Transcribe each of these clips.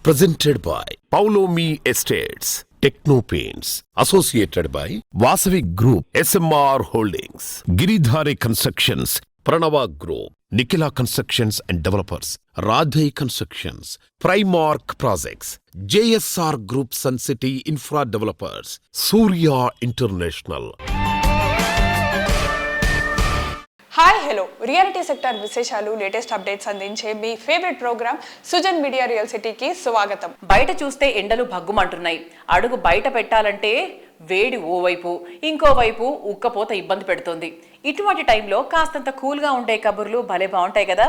Presented by Paulomi Estates, Techno Paints, associated by Vasavi Group, SMR Holdings, Giridhare Constructions, Pranava Group, Nikhila Constructions and Developers, Radhe Constructions, Primark Projects, JSR Group Sun City Infra Developers, Surya International. Hi hello reality sector విశేషాలు latest updates అందించే మీ favourite programme Sujan media real సిటీకి స్వాగతం. బయట చూస్తే ఎండలు భగ్గుమంటున్నాయి. అడుగు బయట పెట్టాలంటే వేడి ఓవైపు, ఇంకోవైపు ఉక్కపోత ఇబ్బంది పెడుతోంది. ఇటువంటి టైంలో కాస్తంత కూల్గా ఉండే కబుర్లు భలే బాగుంటాయి కదా.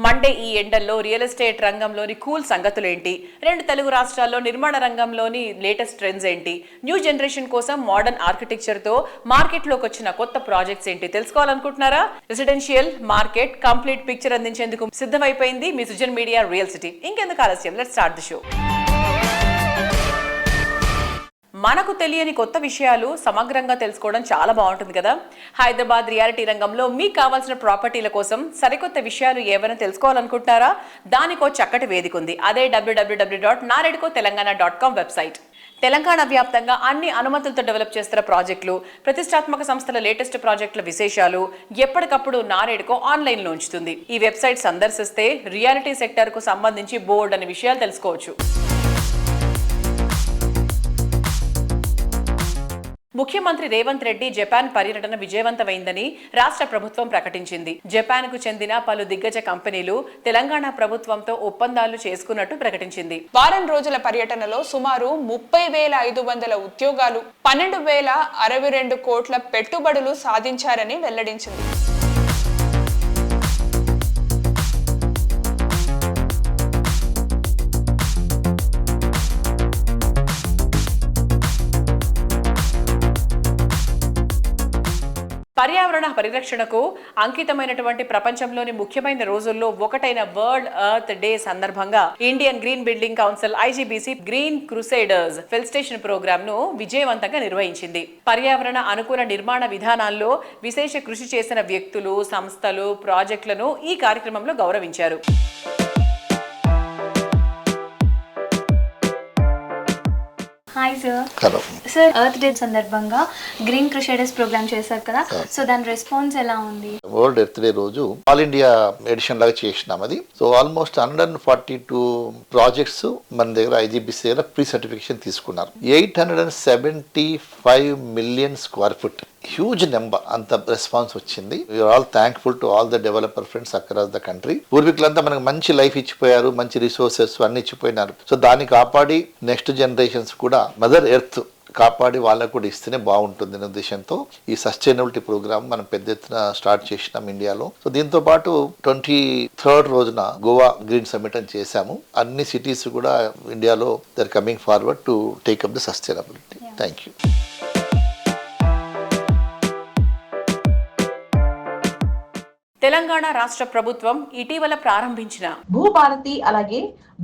మండే ఈ ఎండల్లో రియల్ ఎస్టేట్ రంగంలోని కూల్ సంగతులేంటి, రెండు తెలుగు రాష్ట్రాల్లో నిర్మాణ రంగంలోని లేటెస్ట్ ట్రెండ్స్ ఏంటి, న్యూ జనరేషన్ కోసం మోడర్న్ ఆర్కిటెక్చర్తో మార్కెట్లోకి వచ్చిన కొత్త ప్రాజెక్ట్స్ ఏంటి తెలుసుకోవాలనుకుంటున్నారా? రెసిడెన్షియల్ మార్కెట్ కంప్లీట్ పిక్చర్ అందించేందుకు సిద్ధమైపోయింది మీ సుజన్ మీడియా రియల్ సిటీ. ఇంకెందుకు ఆలస్యం, లెట్స్ స్టార్ట్ ది షో. మనకు తెలియని కొత్త విషయాలు సమగ్రంగా తెలుసుకోవడం చాలా బాగుంటుంది కదా. హైదరాబాద్ రియాలిటీ రంగంలో మీకు కావాల్సిన ప్రాపర్టీల కోసం సరికొత్త విషయాలు ఏమైనా తెలుసుకోవాలనుకుంటున్నారా? దానికో చక్కటి వేదిక ఉంది. అదే www.naredcotelangana.com వెబ్సైట్. తెలంగాణ వ్యాప్తంగా అన్ని అనుమతులతో డెవలప్ చేస్తున్న ప్రాజెక్టులు, ప్రతిష్టాత్మక సంస్థల లేటెస్ట్ ప్రాజెక్టుల విశేషాలు ఎప్పటికప్పుడు నారేడ్కో ఆన్లైన్లో ఉంచుతుంది. ఈ వెబ్సైట్ సందర్శిస్తే రియాలిటీ సెక్టర్కు సంబంధించి బోర్డు అనే విషయాలు తెలుసుకోవచ్చు. ముఖ్యమంత్రి రేవంత్ రెడ్డి జపాన్ పర్యటన విజయవంతమైందని రాష్ట్ర ప్రభుత్వం ప్రకటించింది. జపాన్కు చెందిన పలు దిగ్గజ కంపెనీలు తెలంగాణ ప్రభుత్వంతో ఒప్పందాలు చేసుకున్నట్టు ప్రకటించింది. వారం రోజుల పర్యటనలో సుమారు 30,500 ఉద్యోగాలు, 12,062 కోట్ల పెట్టుబడులు సాధించారని వెల్లడించింది. పర్యావరణ పరిరక్షణకు అంకితమైనటువంటి ప్రపంచంలోని ముఖ్యమైన రోజుల్లో ఒకటైన వరల్డ్ ఎర్త్ డే సందర్భంగా Indian green building council IGBC green crusaders felicitation programme ను విజయవంతంగా నిర్వహించింది. పర్యావరణ అనుకూల నిర్మాణ విధానాల్లో విశేష కృషి చేసిన వ్యక్తులు, సంస్థలు, ప్రాజెక్టులను ఈ కార్యక్రమంలో గౌరవించారు. Hi sir. Hello sir, earth day సందర్భంగా గ్రీన్ క్రూసేడర్స్ ప్రోగ్రామ్ చేశారు కదా, సో దాని రెస్పాన్స్ ఎలా ఉంది? వరల్డ్ ఎర్త్ డే రోజు ఆల్ ఇండియా ఎడిషన్ లాగా చేసినాం అది. సో ఆల్మోస్ట్ 142 ప్రాజెక్ట్స్ మన దగ్గర IGBC దగ్గర ప్రీ సర్టిఫికేషన్ తీసుకున్నారు. 875 million square foot, huge number. అంత రెస్పాన్స్ వచ్చింది. We're all thankful to all the developer friends across the country. పూర్వీకులంతా మనకు మంచి లైఫ్ ఇచ్చిపోయారు, మంచి రిసోర్సెస్ అన్ని ఇచ్చిపోయినారు. సో దాన్ని కాపాడి నెక్స్ట్ జనరేషన్స్ కూడా మదర్ ఎర్త్ కాపాడి వాళ్ళకు కూడా ఇస్తేనే బాగుంటుంది అనే ఉద్దేశంతో ఈ సస్టైనబిలిటీ ప్రోగ్రామ్ మనం పెద్ద ఎత్తున స్టార్ట్ చేసినాం ఇండియాలో. సో దీంతో పాటు 23rd రోజున గోవా గ్రీన్ సమ్మిట్ అని చేశాము. అన్ని సిటీస్ కూడా ఇండియాలో they are coming forward to take up the sustainability. Thank you. Telangana రాష్ట్ర ప్రభుత్వం ఇటీవల ప్రారంభించిన భూభారతి అలాగే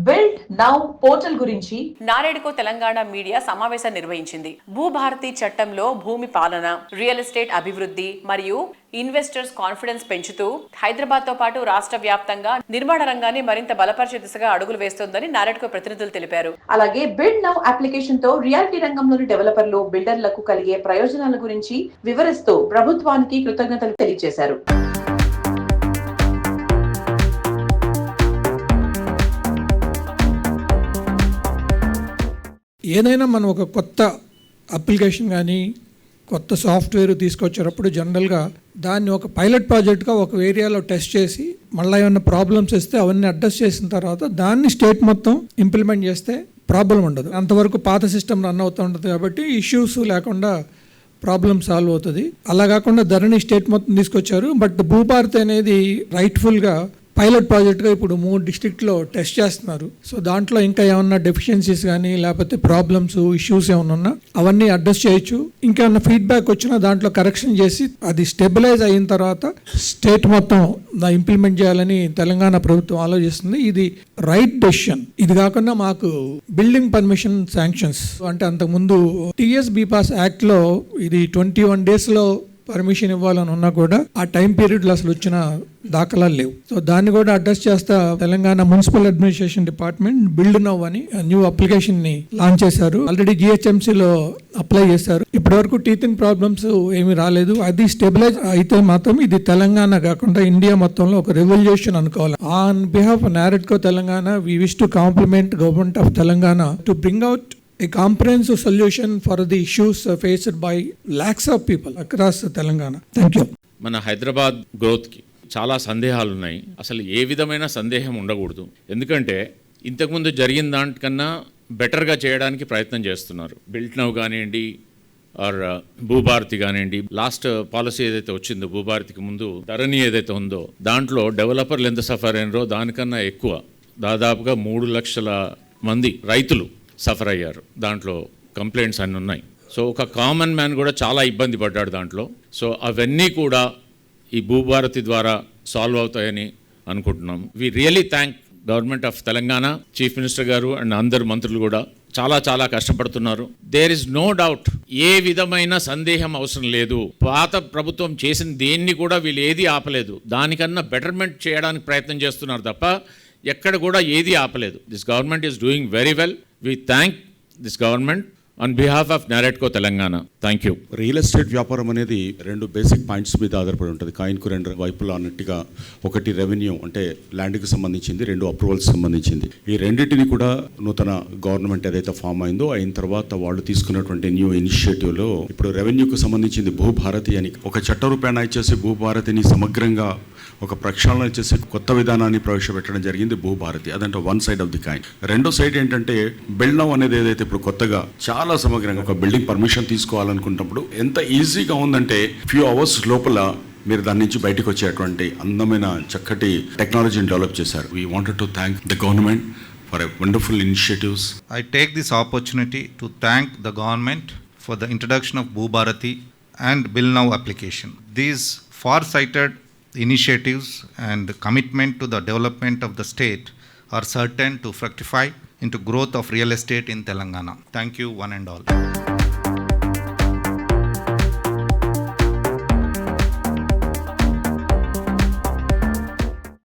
బిల్డ్ నౌ పోర్టల్ గురించి నారేడ్కో తెలంగాణ మీడియా సమావేశం నిర్వహించింది. భూభారతి చట్టంలో భూమి పాలన, రియల్ ఎస్టేట్ అభివృద్ధి మరియు ఇన్వెస్టర్స్ కాన్ఫిడెన్స్ పెంచుతూ హైదరాబాద్ తో పాటు రాష్ట్ర వ్యాప్తంగా నిర్మాణ రంగాన్ని మరింత బలపరిచే దిశగా అడుగులు వేస్తోందని నారేడ్కో ప్రతినిధులు తెలిపారు. అలాగే బిల్డ్ నౌ అప్లికేషన్ తో రియాలిటీ రంగంలోని డెవలపర్లు, బిల్డర్లకు కలిగే ప్రయోజనాల గురించి వివరిస్తూ ప్రభుత్వానికి కృతజ్ఞతలు తెలియజేశారు. ఏదైనా మనం ఒక కొత్త అప్లికేషన్ కానీ కొత్త సాఫ్ట్వేర్ తీసుకొచ్చేటప్పుడు జనరల్గా దాన్ని ఒక పైలట్ ప్రాజెక్ట్గా ఒక ఏరియాలో టెస్ట్ చేసి మళ్ళీ ఏమైనా ప్రాబ్లమ్స్ వస్తే అవన్నీ అడ్రస్ చేసిన తర్వాత దాన్ని స్టేట్ మొత్తం ఇంప్లిమెంట్ చేస్తే ప్రాబ్లం ఉండదు. అంతవరకు పాత సిస్టమ్ రన్ అవుతూ ఉంటుంది కాబట్టి ఇష్యూస్ లేకుండా ప్రాబ్లం సాల్వ్ అవుతుంది. అలా కాకుండా ధరణి స్టేట్ మొత్తం తీసుకొచ్చారు. బట్ భూభారతి అనేది రైట్ఫుల్గా పైలట్ ప్రాజెక్ట్గా ఇప్పుడు 3 డిస్ట్రిక్ట్లో టెస్ట్ చేస్తున్నారు. సో దాంట్లో ఇంకా ఏమన్నా డెఫిషియన్సీస్ కానీ లేకపోతే ప్రాబ్లమ్స్, ఇష్యూస్ ఏమైనా ఉన్నా అవన్నీ అడ్రస్ చేయొచ్చు. ఇంకేమన్నా ఫీడ్బ్యాక్ వచ్చినా దాంట్లో కరెక్షన్ చేసి అది స్టెబిలైజ్ అయిన తర్వాత స్టేట్ మొత్తం ఇంప్లిమెంట్ చేయాలని తెలంగాణ ప్రభుత్వం ఆలోచిస్తుంది. ఇది రైట్ డెసిషన్. ఇది కాకుండా మాకు బిల్డింగ్ పర్మిషన్ శాంక్షన్స్ అంటే అంతకుముందు TS BPAS యాక్ట్లో ఇది 21 daysలో పర్మిషన్ ఇవ్వాలని ఉన్నా కూడా ఆ టైం పీరియడ్లో అసలు వచ్చిన దాఖలాలు లేవు. సో దాన్ని కూడా అడ్రస్ చేస్తా Telangana municipal administration department build now అని న్యూ అప్లికేషన్ ని లాంచ్ చేశారు. ఆల్రెడీ జిహెచ్ఎంసీలో అప్లై చేశారు. ఇప్పటి వరకు టీచింగ్ ప్రాబ్లమ్స్ ఏమీ రాలేదు. అది స్టెబిలైజ్ అయితే మాత్రం ఇది తెలంగాణ కాకుండా ఇండియా మొత్తంలో ఒక రెవల్యూషన్ అనుకోవాలి. On behalf NAREDCO Telangana we wish to compliment government of Telangana to bring out a comprehensive solution for the issues faced by lakhs of people across Telangana. Thank you. మన హైదరాబాద్ గ్రోత్కి చాలా సందేహాలు ఉన్నాయి. అసలు ఏ విధమైన సందేహం ఉండకూడదు. ఎందుకంటే ఇంతకుముందు జరిగిన దానికన్నా బెటర్గా చేయడానికి ప్రయత్నం చేస్తున్నారు. బిల్ట్ నౌ కానివ్వండి ఆర్ భూభారతి కానివ్వండి, లాస్ట్ పాలసీ ఏదైతే వచ్చిందో భూభారతికి ముందు ధరణి ఏదైతే ఉందో దాంట్లో డెవలపర్లు ఎంత సఫర్ అయినారో దానికన్నా ఎక్కువ, దాదాపుగా 3 లక్షల మంది రైతులు సఫర్ అయ్యారు. దాంట్లో కంప్లైంట్స్ అన్నీ ఉన్నాయి. సో ఒక కామన్ మ్యాన్ కూడా చాలా ఇబ్బంది పడ్డాడు దాంట్లో. సో అవన్నీ కూడా ఈ భూభారతి ద్వారా సాల్వ్ అవుతాయని అనుకుంటున్నాం. We really thank government of Telangana, chief minister గారు అండ్ అందరు మంత్రులు కూడా చాలా కష్టపడుతున్నారు. దేర్ ఇస్ నో డౌట్, ఏ విధమైన సందేహం అవసరం లేదు. పాత ప్రభుత్వం చేసిన దేన్ని కూడా వీళ్ళు ఏది ఆపలేదు. దానికన్నా బెటర్మెంట్ చేయడానికి ప్రయత్నం చేస్తున్నారు తప్ప ఎక్కడ కూడా ఏది ఆపలేదు. This government is doing very well. We thank this government on behalf of NAREDCO Telangana. Thank you. Real estate వ్యాపారం అనేది 2 బేసిక్ పాయింట్స్ మీద ఆధారపడి ఉంటుంది. కాయిన్కు 2 వైపులా అన్నట్టుగా, ఒకటి రెవెన్యూ అంటే ల్యాండ్కి సంబంధించింది, 2 అప్రూవల్స్ సంబంధించింది. ఈ రెండింటిని కూడా నూతన గవర్నమెంట్ ఏదైతే ఫామ్ అయిందో అయిన తర్వాత వాళ్ళు తీసుకున్నటువంటి న్యూ ఇనిషియేటివ్లో ఇప్పుడు రెవెన్యూకు సంబంధించింది భూభారతి అని ఒక చట్ట రూపాయన ఇచ్చేసి భూభారతిని సమగ్రంగా ఒక ప్రక్షాళన చేసి కొత్త విధానాన్ని ప్రవేశపెట్టడం జరిగింది భూభారతి. అదంటే one side of the coin. రెండో సైడ్ ఏంటంటే బిల్డ్ నౌ అనేది ఏదైతే ఇప్పుడు కొత్తగా చాలా సమగ్రంగా ఒక బిల్డింగ్ పర్మిషన్ తీసుకోవాలనుకున్నప్పుడు ఎంత ఈజీగా ఉందంటే ఫ్యూ అవర్స్ లోపల మీరు దాని నుంచి బయటకు వచ్చేటువంటి అందమైన చక్కటి టెక్నాలజీని డెవలప్ చేశారు. We wanted to thank the government for a wonderful initiatives. I take this opportunity to thank the government for the introduction of Bhubharati and Bill Now application. These far-sighted initiatives and commitment to the development of the state are certain to fructify into growth of real estate in Telangana. Thank you one and all.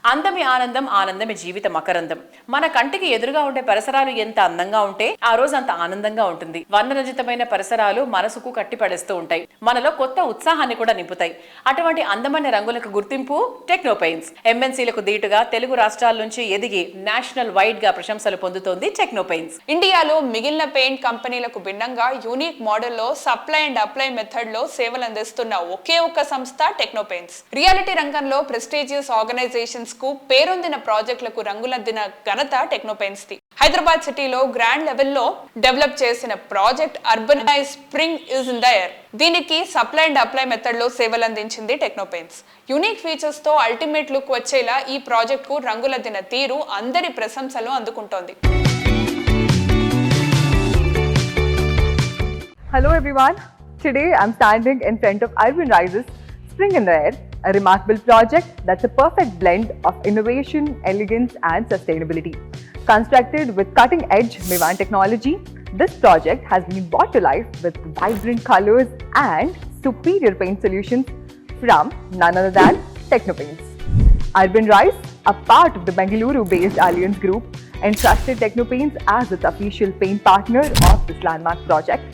అందమి ఆనందం, ఆనందమే జీవిత మకరందం. మన కంటికి ఎదురుగా ఉండే పరిసరాలు ఎంత అందంగా ఉంటే ఆ రోజు అంత ఆనందంగా ఉంటుంది. వర్ణరజితమైన పరిసరాలు మనసుకు కట్టిపడేస్తూ ఉంటాయి, మనలో కొత్త ఉత్సాహాన్ని కూడా నింపుతాయి. అటువంటి అందమైన రంగులకు గుర్తింపు టెక్నోపెయింట్స్. ఎంఎన్సీలకు దీటుగా తెలుగు రాష్ట్రాల నుంచి ఎదిగి నేషనల్ వైడ్ గా ప్రశంసలు పొందుతోంది టెక్నోపెయింట్స్. ఇండియాలో మిగిలిన పెయింట్ కంపెనీలకు భిన్నంగా యూనిక్ మోడల్లో సప్లై అండ్ అప్లై మెథడ్ లో సేవలు అందిస్తున్న ఒకే ఒక్క సంస్థ టెక్నోపెయింట్స్. రియాలిటీ రంగంలో ప్రెస్టీజియస్ ఆర్గనైజేషన్స్ కు పేరొందిన ప్రాజెక్టులకు రంగులద్దిన ఘనత టెక్నోపెయింట్స్ ది. హైదరాబాద్ సిటీలో గ్రాండ్ లెవెల్లో డెవలప్ చేసిన project urbanise spring is in the air. దీనికి సప్లై అండ్ అప్లై మెథడ్ లో సేవలు అందించింది టెక్నోపెయింట్స్. యూనిక్ ఫీచర్స్ తో అల్టిమేట్ లుక్ వచ్చేలా ఈ ప్రాజెక్ట్ కు రంగులద్దిన తీరు అందరి ప్రశంసలు అందుకుంటోంది. Hello everyone. Today I'm standing in front of Urban Rise's Spring in the Air, a remarkable project that's a perfect blend of innovation, elegance and sustainability. Constructed with cutting-edge Mivan technology, this project has been brought to life with vibrant colors and superior paint solutions from none other than Technopaints. Urban Rise, a part of the Bengaluru-based Alliance Group, entrusted Technopaints as its official paint partner of this landmark project,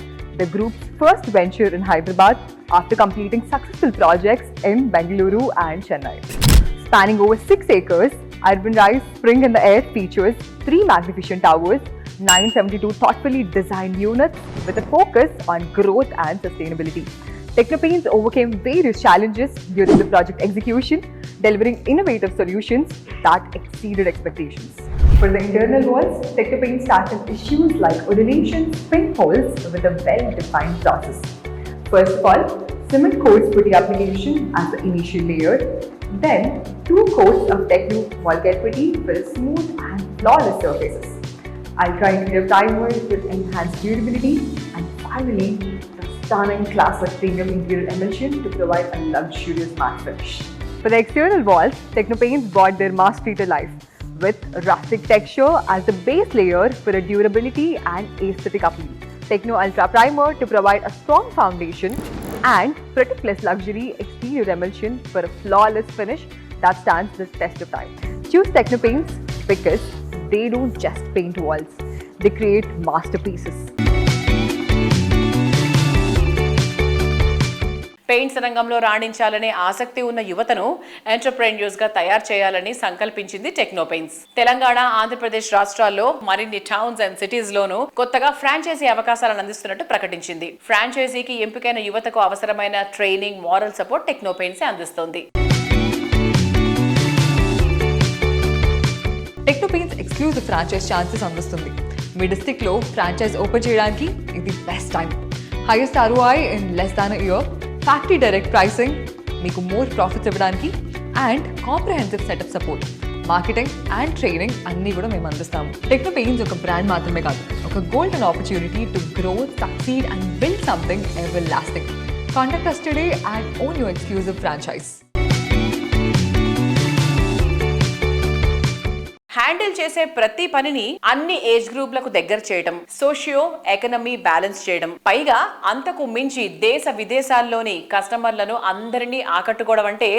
the group's first venture in Hyderabad after completing successful projects in Bengaluru and Chennai. Spanning over 6 acres, Urban Rise Spring in the Air features 3 magnificent towers, 972 thoughtfully designed units with a focus on growth and sustainability. Technopaints overcame various challenges during the project execution, delivering innovative solutions that exceeded expectations. For the internal walls, Technopaints tackled issues like undulations, pinholes with a well-defined process. First of all, cement coats putty application as the initial layer, then 2 coats of Techno Volcare putty for a smooth and flawless surfaces, Ultra Interior Primer with enhanced durability, and finally, the stunning classic premium interior emulsion to provide a luxurious matte finish. For the external walls, Technopaints brought their mastery to life with rustic texture as the base layer for a durability and aesthetic appeal. Techno Ultra Primer to provide a strong foundation, and Protect Plus Luxury exterior emulsion for a flawless finish that stands the test of time. Choose Technopaints because they don't just paint walls, they create masterpieces. Paints రంగంలో రాణించాలనే ఆసక్తి ఉన్న యువతను entrepreneurs గా తయారు చేయాలని సంకల్పించింది టెక్నోపెయింట్స్. తెలంగాణ, ఆంధ్రప్రదేశ్ రాష్ట్రాల్లో మరిన్ని towns and cities లోనూ కొత్తగా ఫ్రాంచైజీ అవకాశాలను అందిస్తున్నట్టు ప్రకటించింది. ఫ్రాంచైజీకి ఎంపికైన యువతకు అవసరమైన ట్రైనింగ్, మారల్ సపోర్ట్ టెక్నోపెయింట్స్ అందిస్తోంది. టెక్నోపెయింట్స్ ఎక్స్క్లూజివ్ ఫ్రాంచైజ్ ఛాన్సెస్ అందిస్తుంది. మీ డిస్ట్రిక్ట్ లో ఫ్రాంచైజ్ ఓపెన్ చేయడానికి ఇది best time. Highest ROI in less than year, factory direct pricing, మీకు మోర్ ప్రాఫిట్స్ ఇవ్వడానికి and comprehensive setup support, marketing and training అన్నీ కూడా మేము అందిస్తాము. టెక్నోపెయింట్స్ ఒక బ్రాండ్ మాత్రమే కాదు, ఒక golden opportunity to grow, succeed and build something ever lasting. Contact us today and own your exclusive franchise. Handle చేసే ప్రతి పనిని అన్ని ఏజ్ గ్రూప్లకు దగ్గర చేయడం, సోషియో ఎకనమీ బ్యాలెన్స్ చేయడం, పైగా అంతకు మించి దేశ విదేశాల్లోని కస్టమర్లను అందరినీ ఆకట్టుకోవడం అంటే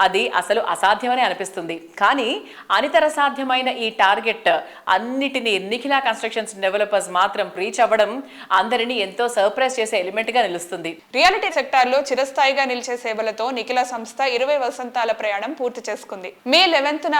అది అసలు అసాధ్యమని అనిపిస్తుంది. కానీ అనితర సాధ్యమైన ఈ టార్గెట్ అన్నిటినీ నిఖిలా కన్స్ట్రక్షన్స్ డెవలపర్స్ మాత్రం రీచ్ అవ్వడం అందరినీ ఎంతో సర్ప్రైజ్ చేసే ఎలిమెంట్ గా నిలుస్తుంది. రియాలిటీ సెక్టార్లో చిరస్థాయిగా నిలిచే సేవలతో నిఖిలా సంస్థ 20 వసంతాల ప్రయాణం పూర్తి చేసుకుంది. మే 11న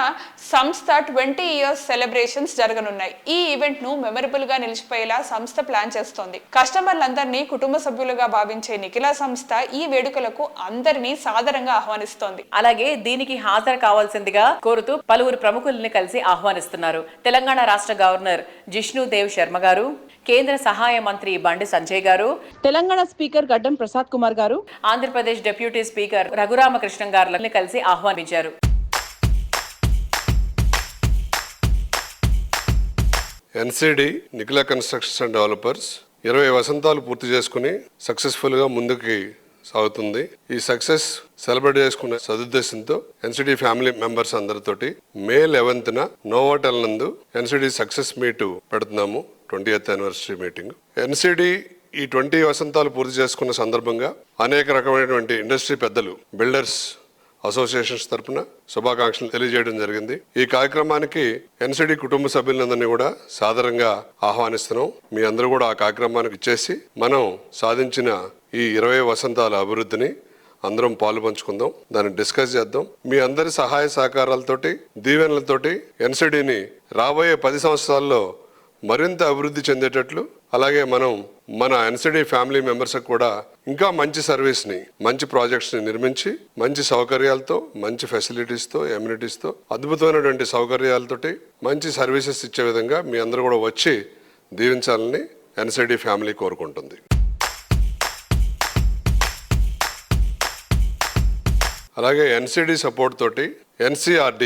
సంస్థ 20 ఇయర్స్ సెలబ్రేషన్స్ జరగనున్నాయి. ఈ ఈవెంట్ ను మెమరబుల్ గా నిలిచిపోయేలా సంస్థ ప్లాన్ చేస్తోంది. కస్టమర్లందరినీ కుటుంబ సభ్యులుగా భావించే నిఖిలా సంస్థ ఈ వేడుకలకు అందరినీ సాదరంగా ఆహ్వానిస్తోంది. అలాగే దీనికి హాజరు కావాల్సిందిగా కోరుతూ పలువురు ప్రముఖుల్ని కలిసి ఆహ్వానిస్తున్నారు. తెలంగాణ రాష్ట్ర గవర్నర్ జిష్ణుదేవ్ శర్మ గారు, కేంద్ర సహాయ మంత్రి బండి సంజయ్ గారు, తెలంగాణ స్పీకర్ గడ్డం ప్రసాద్ కుమార్ గారు, ఆంధ్రప్రదేశ్ డిప్యూటీ స్పీకర్ రఘురామకృష్ణన్ గారులను కలిసి ఆహ్వానించారు. NCD Nikhila constructions and developers 20 వసంతాలు పూర్తి చేసుకుని సక్సెస్ఫుల్ గా ముందుకి సాగుతుంది. ఈ సక్సెస్ సెలబ్రేట్ చేసుకునే సదుద్దేశంతో NCD ఫ్యామిలీ మెంబర్స్ అందరితోటి మే 11న నోవాటెల్ నందు NCD సక్సెస్ మీట్ పెడుతున్నాము. 20th anniversary meeting. NCD ఈ 20 వసంతాలు పూర్తి చేసుకున్న సందర్భంగా అనేక రకమైనటువంటి ఇండస్ట్రీ పెద్దలు, బిల్డర్స్ అసోసియేషన్స్ తరపున శుభాకాంక్షలు తెలియజేయడం జరిగింది. ఈ కార్యక్రమానికి NCD కుటుంబ సభ్యులందరినీ కూడా సాదరంగా ఆహ్వానిస్తున్నాం. మీ అందరూ కూడా ఆ కార్యక్రమానికి ఇచ్చేసి మనం సాధించిన ఈ 20 వసంతాల అభివృద్ధిని అందరం పాలు పంచుకుందాం, దాన్ని డిస్కస్ చేద్దాం. మీ అందరి సహాయ సహకారాలతోటి, దీవెనలతోటి NCDని రాబోయే 10 సంవత్సరాల్లో మరింత అభివృద్ధి చెందేటట్లు, అలాగే మనం మన NCD ఫ్యామిలీ మెంబర్స్ కూడా ఇంకా మంచి సర్వీస్ని, మంచి ప్రాజెక్ట్స్ని నిర్మించి మంచి సౌకర్యాలతో, మంచి ఫెసిలిటీస్తో, ఎమ్యూనిటీస్తో, అద్భుతమైనటువంటి సౌకర్యాలతోటి మంచి సర్వీసెస్ ఇచ్చే విధంగా మీ అందరూ కూడా వచ్చి దీవించాలని NCD ఫ్యామిలీ కోరుకుంటుంది. అలాగే NCD సపోర్ట్ తోటి NCRD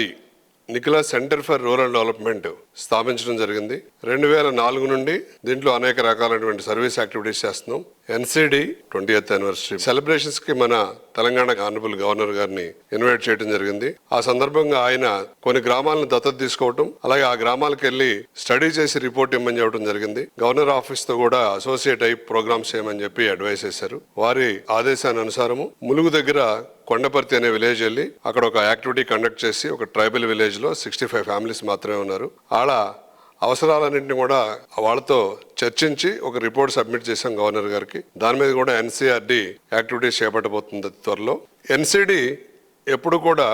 Nikhila centre for rural development స్థాపించడం జరిగింది. 2004 నుండి దీంట్లో అనేక రకాలైనటువంటి సర్వీస్ యాక్టివిటీస్ చేస్తున్నాం. NCD 20th యానివర్సరీ సెలబ్రేషన్స్ కి మన తెలంగాణ ఆనరబుల్ గవర్నర్ గారిని ఇన్వైట్ చేయడం జరిగింది. ఆ సందర్భంగా ఆయన కొన్ని గ్రామాలను దత్తత తీసుకోవటం, అలాగే ఆ గ్రామాలకు వెళ్ళి స్టడీ చేసి రిపోర్ట్ ఇమ్మని చెప్పడం జరిగింది. గవర్నర్ ఆఫీస్ తో కూడా అసోసియేట్ అయి ప్రోగ్రామ్స్ చేయమని చెప్పి అడ్వైస్ చేశారు. వారి ఆదేశానుసారము ములుగు దగ్గర కొండపర్తి అనే విలేజ్ వెళ్ళి అక్కడ ఒక యాక్టివిటీ కండక్ట్ చేసి, ఒక ట్రైబల్ విలేజ్ లో 65 ఫ్యామిలీస్ మాత్రమే ఉన్నారు. ఆడ అవసరాలన్నింటినీ కూడా వాళ్ళతో చర్చించి ఒక రిపోర్ట్ సబ్మిట్ చేశాం గవర్నర్ గారికి. దాని మీద కూడా NCRD యాక్టివిటీస్ చేపట్టబోతుంది త్వరలో. NCD ఎప్పుడు కూడా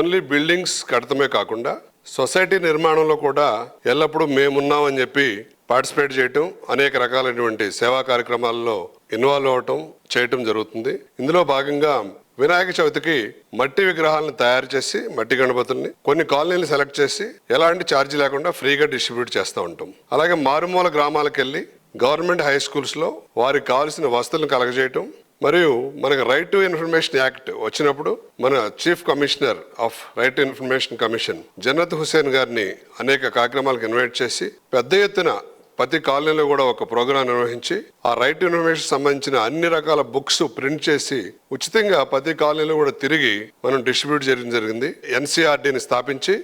ఓన్లీ బిల్డింగ్స్ కడతమే కాకుండా సొసైటీ నిర్మాణంలో కూడా ఎల్లప్పుడూ మేమున్నామని చెప్పి పార్టిసిపేట్ చేయటం, అనేక రకాలైనటువంటి సేవా కార్యక్రమాల్లో ఇన్వాల్వ్ అవటం చేయటం జరుగుతుంది. ఇందులో భాగంగా వినాయక చవితికి మట్టి విగ్రహాలను తయారు చేసి, మట్టి గణపతుల్ని కొన్ని కాలనీలు సెలెక్ట్ చేసి ఎలాంటి ఛార్జీ లేకుండా ఫ్రీగా డిస్ట్రిబ్యూట్ చేస్తూ ఉంటాం. అలాగే మారుమూల గ్రామాలకు వెళ్ళి గవర్నమెంట్ హై స్కూల్స్లో వారికి కావాల్సిన వసతులను కలగజేయటం, మరియు మనకు రైట్ టు ఇన్ఫర్మేషన్ యాక్ట్ వచ్చినప్పుడు మన chief commissioner of right to information commission Jannat Hussain గారిని అనేక కార్యక్రమాలకు ఇన్వైట్ చేసి పెద్ద ఎత్తున ప్రతి కాలనీలో కూడా ఒక ప్రోగ్రాం నిర్వహించి ఆ రైట్ టు ఇన్ఫర్మేషన్ సంబంధించిన అన్ని రకాల బుక్స్ ప్రింట్ చేసి ఉచితంగా ప్రతి కాలనీలో కూడా తిరిగి మనం డిస్ట్రిబ్యూట్ చేయడం జరిగింది. NCRDని స్థాపించి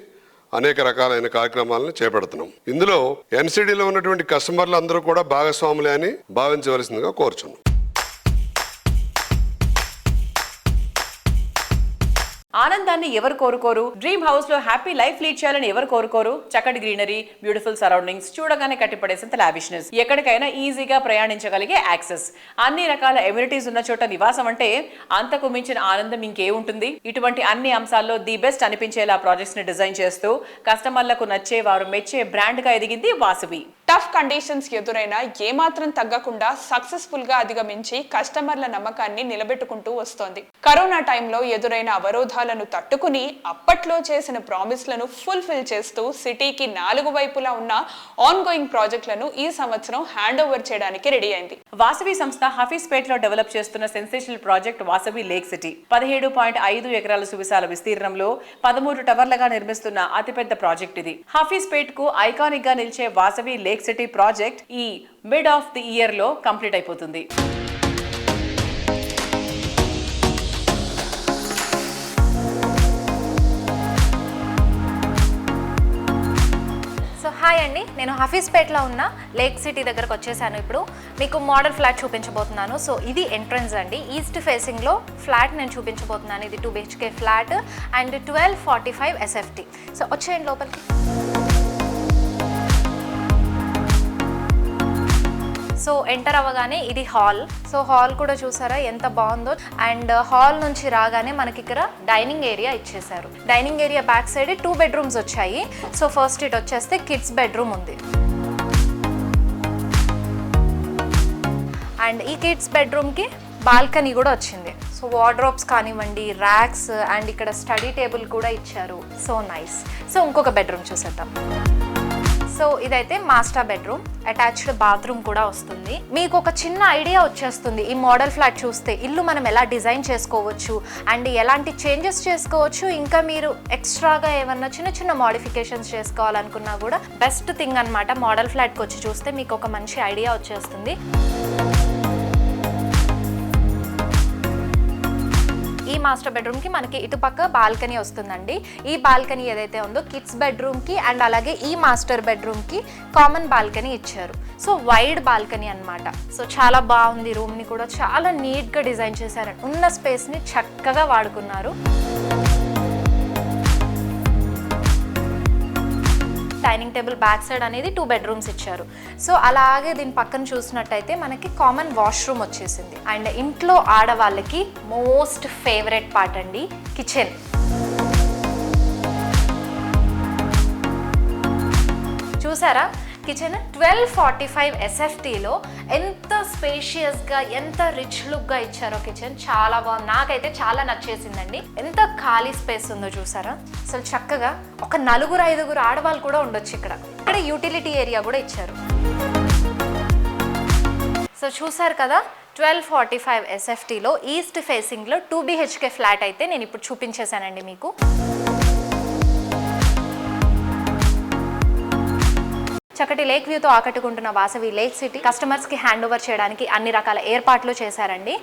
అనేక రకాలైన కార్యక్రమాలను చేపడుతున్నాం. ఇందులో NCDలో ఉన్నటువంటి కస్టమర్లు అందరూ కూడా భాగస్వాములే అని భావించవలసిందిగా కోరుచున్నాం. ఆనందాన్ని ఎవరు కోరుకోరు? డ్రీమ్ హౌస్ లో హ్యాపీ లైఫ్ లీడ్ చేయాలని ఎవరు కోరుకోరు? చక్కటి గ్రీనరీ, బ్యూటిఫుల్ సరౌండింగ్స్, చూడగానే కట్టిపడేసేంత లావిష్నెస్, ఎక్కడికైనా ఈజీగా ప్రయాణించగలిగే యాక్సెస్, అన్ని రకాల ఎమ్యూనిటీస్ ఉన్న చోట నివాసం అంటే అంతకు మించిన ఆనందం ఇంకే ఉంటుంది. ఇటువంటి అన్ని అంశాల్లో ది బెస్ట్ అనిపించేలా ప్రాజెక్ట్స్ ని డిజైన్ చేస్తూ కస్టమర్లకు నచ్చే, వారు మెచ్చే బ్రాండ్ గా ఎదిగింది వాసవి. టఫ్ కండిషన్స్ ఎదురైనా ఏమాత్రం తగ్గకుండా సక్సెస్ఫుల్ గా అధిగమించి కస్టమర్ల నమ్మకాన్ని నిలబెట్టుకుంటూ వస్తోంది. కరోనా టైంలో ఎదురైన అవరోధాలను తట్టుకుని అప్పట్లో చేసిన ప్రామిస్లను ఫుల్ఫిల్ చేస్తూ సిటీకి 4 వైపులా ఉన్న ఆన్ గోయింగ్ ప్రాజెక్టులను ఈ సంవత్సరం హ్యాండ్ ఓవర్ చేయడానికి రెడీ అయింది. వాసవి సంస్థ హఫీస్పేట్ లో డెవలప్ చేస్తున్న sensational project Vasavi lake city 17.5 ఎకరాల సువిశాల విస్తీర్ణంలో 13 టవర్లుగా నిర్మిస్తున్న అతిపెద్ద ప్రాజెక్ట్ ఇది. హఫీస్పేట్ కు ఐకానిక్ గా నిలిచే వాసవి లేక్ సిటీ ప్రాజెక్ట్ ఈ మిడ్ ఆఫ్ ది ఇయర్ లో కంప్లీట్ అయిపోతుంది. సో హాయ్ అండి, నేను హఫీస్పేట్లో ఉన్న లేక్ సిటీ దగ్గరకు వచ్చేసాను. ఇప్పుడు మీకు మోడల్ ఫ్లాట్ చూపించబోతున్నాను. సో ఇది ఎంట్రన్స్ అండి, ఈస్ట్ ఫేసింగ్లో ఫ్లాట్ నేను చూపించబోతున్నాను. ఇది 2 BHK flat and 1245 SFT. So వచ్చేయండి లోపలికి. సో ఎంటర్ అవ్వగానే ఇది హాల్. సో హాల్ కూడా చూసారా ఎంత బాగుందో. అండ్ హాల్ నుంచి రాగానే మనకి ఇక్కడ డైనింగ్ ఏరియా ఇచ్చేసారు. Dining area back side 2 bedrooms వచ్చాయి. సో ఫస్ట్ ఇటు వచ్చేస్తే కిడ్స్ బెడ్రూమ్ ఉంది. అండ్ ఈ కిడ్స్ బెడ్రూమ్కి బాల్కనీ కూడా వచ్చింది. సో వార్డ్రోబ్స్ కానివ్వండి, ర్యాక్స్, అండ్ ఇక్కడ స్టడీ టేబుల్ కూడా ఇచ్చారు. So nice. సో ఇంకొక బెడ్రూమ్ చూసేద్దాం. సో ఇదైతే మాస్టర్ బెడ్రూమ్, అటాచ్డ్ బాత్రూమ్ కూడా వస్తుంది. మీకు ఒక చిన్న ఐడియా వచ్చేస్తుంది ఈ మోడల్ ఫ్లాట్ చూస్తే ఇల్లు మనం ఎలా డిజైన్ చేసుకోవచ్చు అండ్ ఎలాంటి చేంజెస్ చేసుకోవచ్చు. ఇంకా మీరు ఎక్స్ట్రాగా ఏమన్నా చిన్న చిన్న మోడిఫికేషన్స్ చేసుకోవాలనుకున్నా కూడా బెస్ట్ థింగ్ అన్నమాట. మోడల్ ఫ్లాట్కి వచ్చి చూస్తే మీకు ఒక మంచి ఐడియా వచ్చేస్తుంది. ఈ మాస్టర్ బెడ్రూమ్కి మనకి ఇటుపక్క బాల్కనీ వస్తుందండి. ఈ బాల్కనీ ఏదైతే ఉందో కిడ్స్ బెడ్రూమ్కి అండ్ అలాగే ఈ మాస్టర్ బెడ్రూమ్కి కామన్ బాల్కనీ ఇచ్చారు. సో వైడ్ బాల్కనీ అన్నమాట. సో చాలా బాగుంది. రూమ్ని కూడా చాలా నీట్గా డిజైన్ చేశారు. ఉన్న స్పేస్ని చక్కగా వాడుకున్నారు. డైనింగ్ టేబుల్ బ్యాక్ సైడ్ అనేది 2 బెడ్రూమ్స్ ఇచ్చారు. సో అలాగే దీని పక్కన చూసినట్టయితే మనకి కామన్ వాష్రూమ్ వచ్చేసింది. అండ్ ఇంట్లో ఆడవాళ్ళకి మోస్ట్ ఫేవరెట్ పార్ట్ అండి కిచెన్. చూసారా కిచెన్ 1245 SFTలో ఎంత స్పేషియస్గా, ఎంత రిచ్ లుక్గా ఇచ్చారో కిచెన్. చాలా బాగుంది, నాకైతే చాలా నచ్చేసిందండి. ఎంత ఖాళీ స్పేస్ ఉందో చూసారా. అసలు చక్కగా ఒక 4-5 ఆడవాళ్ళు కూడా ఉండొచ్చు ఇక్కడ. ఇక్కడ యూటిలిటీ ఏరియా కూడా ఇచ్చారు. సో చూసారు కదా 1245 SFTలో ఈస్ట్ ఫేసింగ్లో 2 BHK ఫ్లాట్ అయితే నేను ఇప్పుడు చూపించేశానండి మీకు. చక్కటి లేక్ వ్యూతో ఆకట్టుకుంటున్న వాసవి లేక్ సిటీ కస్టమర్స్కి హ్యాండ్ ఓవర్ చేయడానికి అన్ని రకాల ఏర్పాట్లు చేశారండి.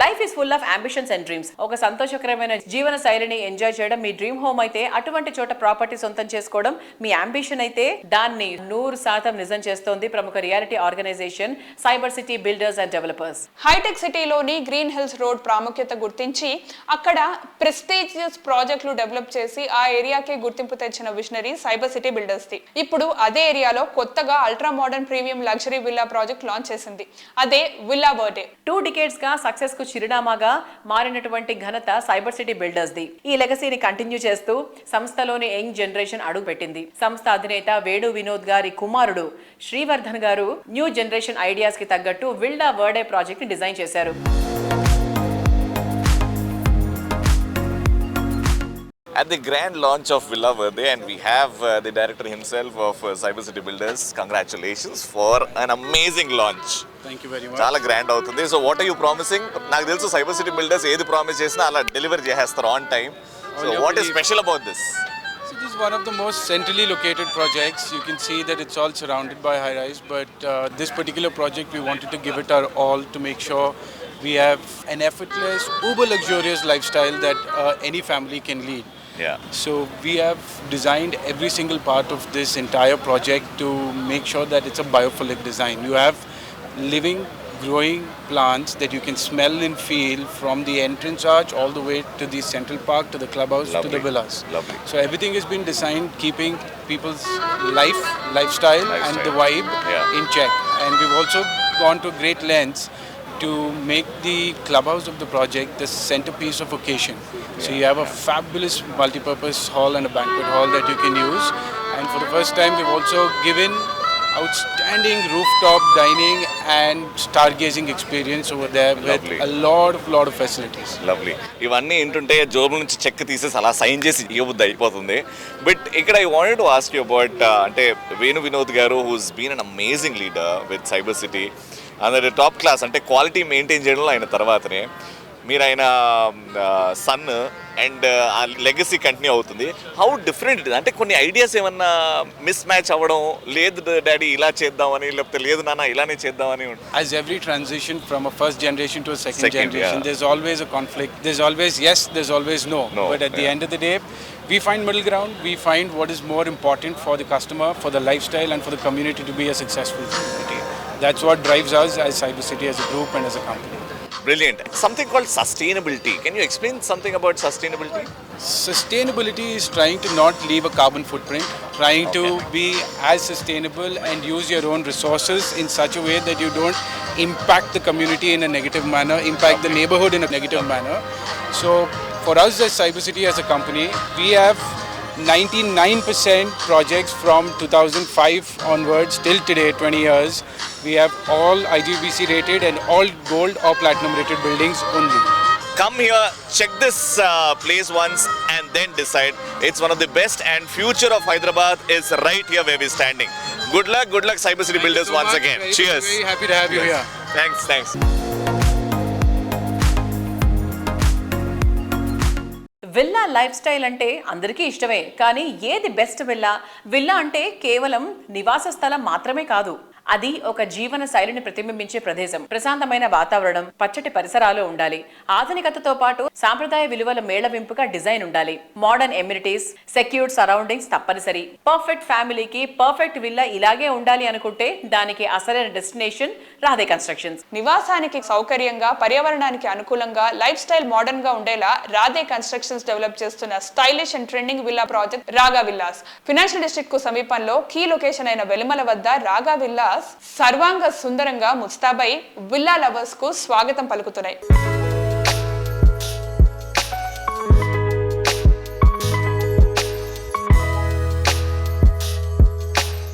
Life is full of ambitions and dreams. ఒక సంతోషకరమైన జీవన శైలిని ఎంజాయ్ చేయడం మీ డ్రీమ్ హోమ్ అయితే, అటువంటి చోట ప్రాపర్టీ సొంతం చేసుకోవడం మీ అంబిషన్ అయితే, దాన్ని 100% నిజం చేస్తోంది ప్రముఖ reality organisation cyber city builders and developers. Hitech సిటీలోని గ్రీన్ హిల్స్ రోడ్ ప్రాముఖ్యత గుర్తించి అక్కడ ప్రెస్టీజియస్ ప్రాజెక్టులు డెవలప్ చేసి ఆ ఏరియాకే గుర్తింపు తెచ్చిన visionary cyber city builders the. ఇప్పుడు అదే ఏరియాలో కొత్తగా ultra modern premium luxury villa project launch చేసింది. అదే విల్లా వర్డే. 2 decades గా సక్సెస్ కు చిరునామాగా మారినటువంటి ఘనత సైబర్ సిటీ బిల్డర్స్ ది. ఈ లెగసీని కంటిన్యూ చేస్తూ సంస్థలోని యంగ్ జనరేషన్ అడుగు పెట్టింది. సంస్థ అధినేత వేణు వినోద్ గారి కుమారుడు శ్రీవర్ధన్ గారు న్యూ జనరేషన్ ఐడియాస్ కి తగ్గట్టు విల్లా వర్డే ప్రాజెక్ట్ ని డిజైన్ చేశారు. At the grand launch of Villa Verde, and we have the director himself of Cyber City Builders. Congratulations for an amazing launch. Thank you very much. Chala grand avutundi. So what are you promising? Naaku telusu Cyber City Builders edi promise chesina ala deliver chestaru on time. So what is special about this? So this is one of the most centrally located projects. You can see that it's all surrounded by high rise, but this particular project we wanted to give it our all to make sure we have an effortless, uber luxurious lifestyle that any family can lead. Yeah. So we have designed every single part of this entire project to make sure that it's a biophilic design. You have living, growing plants that you can smell and feel from the entrance arch all the way to the central park, to the clubhouse, to the villas. Lovely. So everything has been designed keeping people's lifestyle and the vibe in check. And we've also gone to great lengths to make the clubhouse of the project the centerpiece of occasion. So you have a fabulous multi-purpose hall and a banquet hall that you can use. And for the first time, we've also given outstanding rooftop dining and stargazing experience over there with a lot of facilities. Lovely. ఇవన్నీ ఏంటంటే జోబుల నుంచి check తీసేసి అలా sign చేసి ఇవ్వబుద్ధి అయిపోతుంది. But ఇక్కడ I wanted to ask you about అంటే వేణు వినోద్ గారు who's been an amazing leader with cyber city అందరి టాప్ క్లాస్ అంటే క్వాలిటీ మెయింటైన్ చేయడంలో ఆయన తర్వాతనే మీరు ఆయన సన్ అండ్ ఆ లెగసీ కంటిన్యూ అవుతుంది. హౌ డిఫరెంట్ ఇట్ అంటే కొన్ని ఐడియాస్ ఏమన్నా మిస్ మ్యాచ్ అవ్వడం, లేదు డాడీ ఇలా చేద్దామని, లేకపోతే లేదు నాన్న ఇలానే చేద్దామని. As every transition from a first generation to a second generation, there's always a conflict. There's always yes, there's always no. But at the end of the day, we find middle ground. We find what is more important for the customer, for the lifestyle, and for the community to be a successful community. That's what drives us as Cyber City, as a group and as a company. Brilliant. Something called sustainability. Can you explain something about sustainability? Sustainability is trying to not leave a carbon footprint, trying to be as sustainable and use your own resources in such a way that you don't impact the community in a negative manner, impact the neighborhood in a negative manner. So for us as Cyber City as a company, we have 99% projects from 2005 onwards till today, 20 years. We have all IGBC rated and all gold or platinum rated buildings only. Come here, check this place once and then decide. It's one of the best and future of Hyderabad is right here where we're standing. Good luck Cyber City Builders once again. Cheers. Very happy to have you here. Thanks. Villa life style అంటే అందరికీ ఇష్టమే, కానీ ఏది best villa అంటే కేవలం నివాస స్థలం మాత్రమే కాదు, అది ఒక జీవన శైలిని ప్రతిబింబించే ప్రదేశం. ప్రశాంతమైన వాతావరణం, పచ్చటి పరిసరాలు ఉండాలి. ఆధునికతతో పాటు సాంప్రదాయ విలువల మేళవింపుగా డిజైన్ ఉండాలి. మోడర్న్ ఎమ్యూనిటీస్, సెక్యూర్డ్ సరౌండింగ్స్ తప్పనిసరి. పర్ఫెక్ట్ ఫ్యామిలీకి పర్ఫెక్ట్ విల్లా ఇలాగే ఉండాలి అనుకుంటే దానికి అసలైన డెస్టినేషన్ రాధే కన్స్ట్రక్షన్స్. నివాసానికి సౌకర్యంగా, పర్యావరణానికి అనుకూలంగా, లైఫ్ స్టైల్ మోడర్న్ గా ఉండేలా రాధే కన్స్ట్రక్షన్స్ డెవలప్ చేస్తున్న stylish and trending villa project రాగా విల్లాస్. ఫినాన్షియల్ డిస్ట్రిక్ట్ కు సమీపంలో కీ లొకేషన్ అయిన వెలుమల వద్ద రాగా విల్లాస్ సర్వాంగ సుందరంగా ముస్తాబై విల్లా లవర్స్ కు స్వాగతం పలుకుతున్నాయి.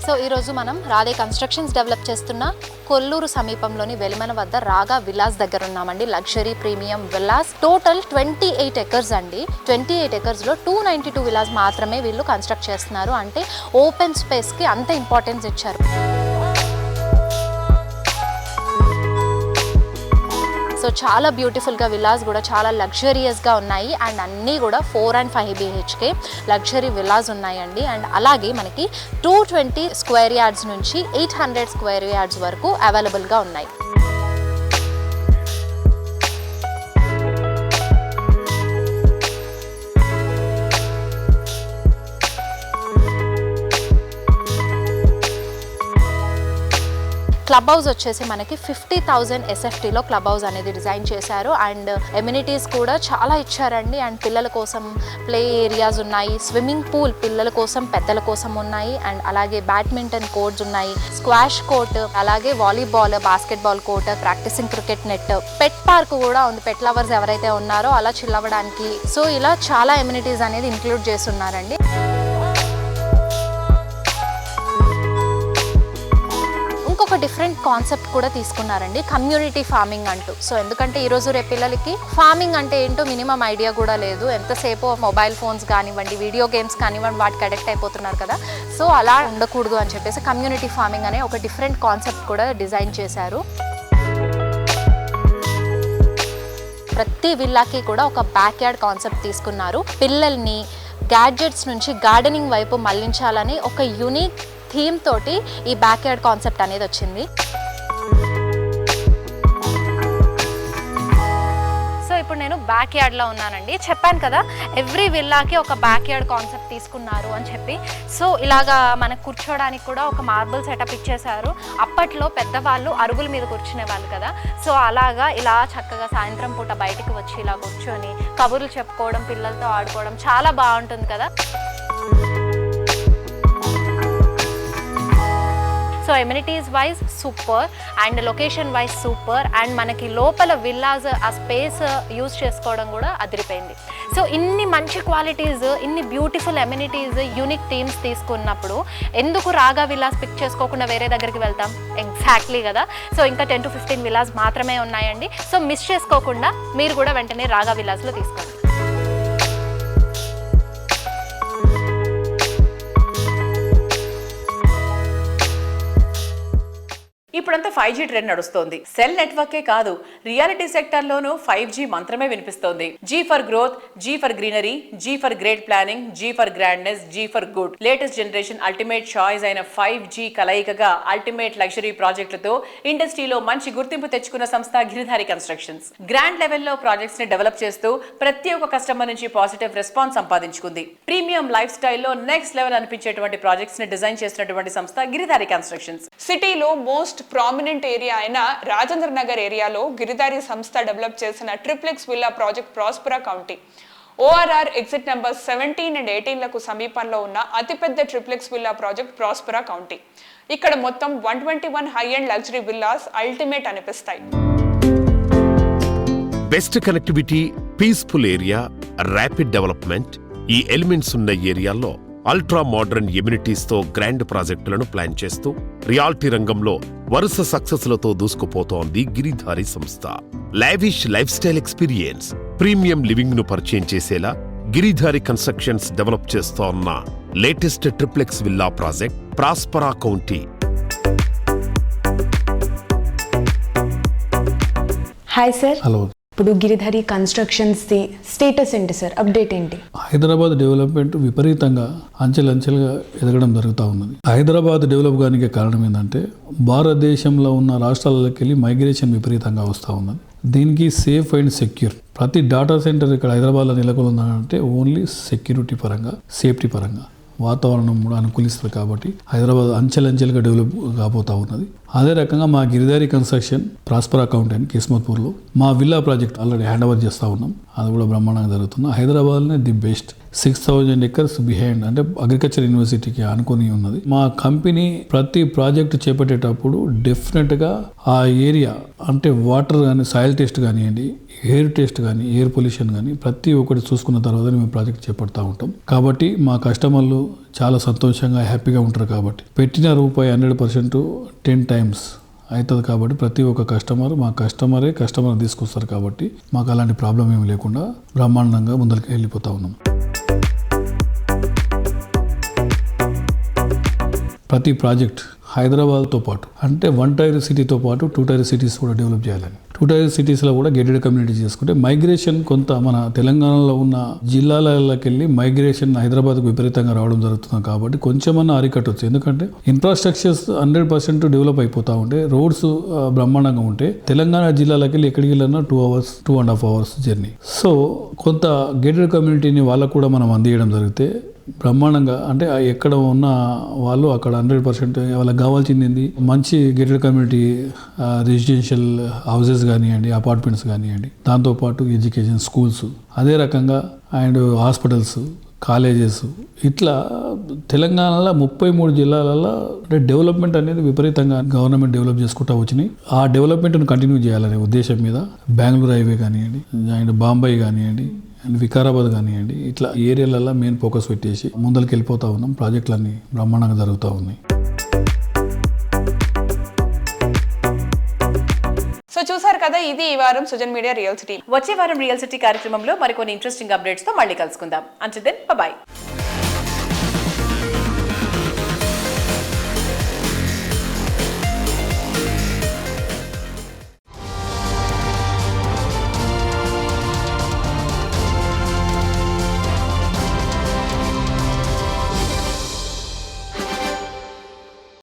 సో ఈరోజు మనం రాధే కన్స్ట్రక్షన్స్ డెవలప్ చేస్తున్న కొల్లూరు సమీపంలోని వెలిమన వద్ద రాగా విల్లాస్ దగ్గర ఉన్నామండి. Luxury premium villas, total 28 acres అండి. 28 ఎకర్స్లో 292 విల్లాస్ మాత్రమే వీళ్ళు కన్స్ట్రక్ట్ చేస్తున్నారు. అంటే ఓపెన్ స్పేస్కి అంత ఇంపార్టెన్స్ ఇచ్చారు. సో చాలా బ్యూటిఫుల్గా విల్లాస్ కూడా చాలా లగ్జరియస్గా ఉన్నాయి. అండ్ అన్నీ కూడా 4 and 5 BHK లగ్జరీ విల్లాస్ ఉన్నాయండి. అండ్ అలాగే మనకి 220 స్క్వేర్ యార్డ్స్ నుంచి 800 స్క్వేర్ యార్డ్స్ వరకు అవైలబుల్గా ఉన్నాయి. క్లబ్ హౌస్ వచ్చేసి మనకి 50,000 SFTలో క్లబ్ హౌస్ అనేది డిజైన్ చేశారు. అండ్ ఎమ్యూనిటీస్ కూడా చాలా ఇచ్చారండి. అండ్ పిల్లల కోసం ప్లే ఏరియాస్ ఉన్నాయి, స్విమ్మింగ్ పూల్ పిల్లల కోసం పెద్దల కోసం ఉన్నాయి. అండ్ అలాగే బ్యాడ్మింటన్ కోర్ట్స్ ఉన్నాయి, స్క్వాష్ కోర్ట్, అలాగే volleyball, basketball court, practising cricket net, pet park కూడా ఉంది. పెట్ లవర్స్ ఎవరైతే ఉన్నారో అలా చిల్ అవ్వడానికి. సో ఇలా చాలా ఎమ్యూనిటీస్ అనేది ఇంక్లూడ్ చేస్తున్నారండి. ఇంకొక డిఫరెంట్ కాన్సెప్ట్ కూడా తీసుకున్నారండి, కమ్యూనిటీ ఫార్మింగ్ అంటూ. సో ఎందుకంటే ఈరోజు రేపు పిల్లలకి ఫార్మింగ్ అంటే ఏంటో మినిమం ఐడియా కూడా లేదు. ఎంతసేపు మొబైల్ ఫోన్స్ కానివ్వండి, వీడియో గేమ్స్ కానివ్వండి, వాటికి అడిక్ట్ అయిపోతున్నారు కదా. సో అలా ఉండకూడదు అని చెప్పేసి కమ్యూనిటీ ఫార్మింగ్ అనే ఒక డిఫరెంట్ కాన్సెప్ట్ కూడా డిజైన్ చేశారు. ప్రతి విల్లాకి కూడా ఒక బ్యాక్ యార్డ్ కాన్సెప్ట్ తీసుకున్నారు. పిల్లల్ని గ్యాడ్జెట్స్ నుంచి గార్డెనింగ్ వైపు మళ్లించాలని ఒక యూనిక్ థీమ్ తోటి ఈ బ్యాక్ యార్డ్ కాన్సెప్ట్ అనేది వచ్చింది. సో ఇప్పుడు ఇప్పుడు నేను బ్యాక్ యార్డ్లో ఉన్నానండి. చెప్పాను కదా ఎవ్రీ విల్లాకి ఒక బ్యాక్ యార్డ్ కాన్సెప్ట్ తీసుకున్నారు అని చెప్పి. సో ఇలాగా మనకు కూర్చోడానికి కూడా ఒక మార్బుల్ సెటప్ ఇచ్చేసారు. అప్పట్లో పెద్దవాళ్ళు అరుగుల మీద కూర్చునే వాళ్ళు కదా, సో అలాగా ఇలా చక్కగా సాయంత్రం పూట బయటికి వచ్చి ఇలా కూర్చొని కబుర్లు చెప్పుకోవడం, పిల్లలతో ఆడుకోవడం చాలా బాగుంటుంది కదా. So amenities wise super and location wise super and మనకి లోపల విల్లాస్ ఆ స్పేస్ యూజ్ చేసుకోవడం కూడా అదిరిపోయింది. సో ఇన్ని మంచి క్వాలిటీస్, ఇన్ని బ్యూటిఫుల్ ఎమ్యూనిటీస్, యూనిక్ థీమ్స్ తీసుకున్నప్పుడు ఎందుకు రాగా విల్లాస్ పిక్ చేసుకోకుండా వేరే దగ్గరికి వెళ్తాం? ఎగ్జాక్ట్లీ కదా. సో ఇంకా 10 to 15 విల్లాస్ మాత్రమే ఉన్నాయండి. సో మిస్ చేసుకోకుండా మీరు కూడా వెంటనే రాగా విల్లాస్లో తీసుకోండి. ఇప్పుడంతా 5G ట్రెండ్ నడుస్తోంది. సెల్ నెట్వర్కే కాదు, రియాలిటీ సెక్టర్లోనూ 5G మంత్రమే వినిపిస్తోంది. G for growth, G for greenery, G for great planning, G for grandness, G for good. Latest generation ultimate choice అయిన 5G కలయికగా అల్టిమేట్ లగ్జరీ ప్రాజెక్టులతో ఇండస్ట్రీలో మంచి గుర్తింపు తెచ్చుకున్న సంస్థ గిరిధారి కన్స్ట్రక్షన్స్. గ్రాండ్ లెవెల్లో ప్రాజెక్ట్స్ ని డెవలప్ చేస్తూ ప్రతి ఒక్క కస్టమర్ నుంచి పాజిటివ్ రెస్పాన్స్ సంపాదించుకుంది. ప్రీమియం లైఫ్ స్టైల్లో నెక్స్ట్ లెవెల్ అనిపించేటువంటి ప్రాజెక్ట్స్ ని డిజైన్ చేసినటువంటి సంస్థ గిరిధారి కన్స్ట్రక్షన్స్. సిటీలో మోస్ట్ ప్రామినెంట్ ఏరియా అయిన రాజేంద్ర నగర్ ఏరియాలో గిరిధారి సంస్థ డెవలప్ చేసిన triplex villa project ప్రాస్పరా county. ORR exit number 17 and 18లకు సమీపంలో ఉన్న అతిపెద్ద ట్రిప్లెక్స్ విల్లా ప్రాజెక్ట్ ప్రాస్పరా కౌంటీ. ఇక్కడ మొత్తం 121 high and luxury villas ultimate అనిపిస్తాయి. Best connectivity, peaceful area, rapid development, ఈ ఎలిమెంట్స్ ఉన్న ఏరియాల్లో అల్ట్రా మోడర్న్ ఎమ్యూనిటీస్ తో గ్రాండ్ ప్రాజెక్టులను ప్లాన్ చేస్తూ రియాలిటీ రంగంలో వరుస సక్సెస్లతో దూసుకుపోతోంది గిరిధారి సంస్థ. Lavish life style experience, premium living ను పరిచయం చేసేలా గిరిధారి కన్స్ట్రక్షన్స్ డెవలప్ చేస్తోన్న latest triplex villa project ప్రాస్పరా county. Hi sir. Hello. ఇప్పుడు గిరిధారి కన్స్ట్రక్షన్స్ ది స్టేటస్ ఏంటి సార్, అప్డేట్ ఏంటి? హైదరాబాద్ డెవలప్మెంట్ విపరీతంగా అంచెలంచెలుగా ఎదగడం జరుగుతూ ఉన్నది. హైదరాబాద్ డెవలప్ కానికి కారణం ఏంటంటే భారతదేశంలో ఉన్న రాష్ట్రాలకి వెళ్ళి మైగ్రేషన్ విపరీతంగా వస్తూ ఉన్నది. దీనికి సేఫ్ అండ్ సెక్యూర్ ప్రతి డేటా సెంటర్ ఇక్కడ హైదరాబాద్లో నెలకొందంటే ఓన్లీ సెక్యూరిటీ పరంగా, సేఫ్టీ పరంగా, వాతావరణం కూడా అనుకూలిస్తుంది. కాబట్టి హైదరాబాద్ అంచెలంచెలుగా డెవలప్ కాబోతూ ఉన్నది. అదే రకంగా మా గిరిధారి కన్స్ట్రక్షన్ ప్రాస్పరా కౌంటీ కిస్మత్పూర్లో మా villa project already hand over చేస్తూ ఉన్నాం. అది కూడా బ్రహ్మాండంగా జరుగుతుంది. హైదరాబాద్లోనే ది బెస్ట్ 6,000 acres బిహైండ్, అంటే అగ్రికల్చర్ యూనివర్సిటీకి అనుకుని ఉన్నది. మా కంపెనీ ప్రతి ప్రాజెక్ట్ చేపట్టేటప్పుడు డెఫినెట్గా ఆ ఏరియా అంటే వాటర్ కానీ, సాయిల్ టెస్ట్ కానివ్వండి, ఎయిర్ టెస్ట్ కానీ, ఎయిర్ పొల్యూషన్ కానీ ప్రతి ఒక్కటి చూసుకున్న తర్వాత మేము ప్రాజెక్ట్ చేపడతా ఉంటాం. కాబట్టి మా కస్టమర్లు చాలా సంతోషంగా, హ్యాపీగా ఉంటారు. కాబట్టి పెట్టిన రూపాయి 100% 10 times అవుతుంది. కాబట్టి ప్రతి ఒక్క మా కస్టమర్ తీసుకొస్తారు. కాబట్టి మాకు అలాంటి ప్రాబ్లం ఏమి లేకుండా బ్రహ్మాండంగా ముందరికి వెళ్ళిపోతా ఉన్నాం. ప్రతి ప్రాజెక్ట్ హైదరాబాద్తో పాటు అంటే 1 tier సిటీతో పాటు 2 tier సిటీస్ కూడా డెవలప్ చేయాలని, 2 tier సిటీస్లో కూడా గేటెడ్ కమ్యూనిటీ చేసుకుంటే మైగ్రేషన్ కొంత మన తెలంగాణలో ఉన్న జిల్లాలకి వెళ్ళి మైగ్రేషన్ హైదరాబాద్కు విపరీతంగా రావడం జరుగుతుంది. కాబట్టి కొంచెమన్నా అరికట్టవచ్చు. ఎందుకంటే ఇన్ఫ్రాస్ట్రక్చర్స్ 100% డెవలప్ అయిపోతూ ఉంటే, రోడ్స్ బ్రహ్మాండంగా ఉంటే తెలంగాణ జిల్లాలకి వెళ్ళి ఎక్కడికి వెళ్ళినా 2 hours, 2.5 hours జర్నీ. సో కొంత గేటెడ్ కమ్యూనిటీని వాళ్ళకు కూడా మనం అందియడం జరిగితే బ్రహ్మాండంగా, అంటే ఎక్కడ ఉన్న వాళ్ళు అక్కడ 100% వాళ్ళకి కావాల్సింది మంచి గేటెడ్ కమ్యూనిటీ రెసిడెన్షియల్ హౌసెస్ కానివ్వండి, అపార్ట్మెంట్స్ కానివ్వండి, దాంతోపాటు ఎడ్యుకేషన్, స్కూల్స్, అదే రకంగా అండ్ హాస్పిటల్స్, కాలేజెస్, ఇట్లా తెలంగాణలో 33 జిల్లాలలో అంటే డెవలప్మెంట్ అనేది విపరీతంగా గవర్నమెంట్ డెవలప్ చేసుకుంటూ వచ్చినాయి. ఆ డెవలప్మెంట్ను కంటిన్యూ చేయాలనే ఉద్దేశం మీద బెంగళూరు హైవే కానివ్వండి, అండ్ బాంబే కానివ్వండి, అండ్ వికారాబాద్ కానివ్వండి, ఇట్లా ఏరియాలలో మెయిన్ ఫోకస్ పెట్టేసి ముందరికి వెళ్ళిపోతూ ఉన్నాం. ప్రాజెక్టులన్నీ బ్రహ్మాండంగా జరుగుతూ ఉన్నాయి. సో చూసారు కదా, ఇది ఈ వారం సుజన్ మీడియా రియల్ సిటీ. వచ్చే వారం రియల్ సిటీ కార్యక్రమంలో మరికొన్ని ఇంట్రెస్టింగ్ అప్డేట్స్ తో మళ్ళీ కలుసుకుందాం. Until then by.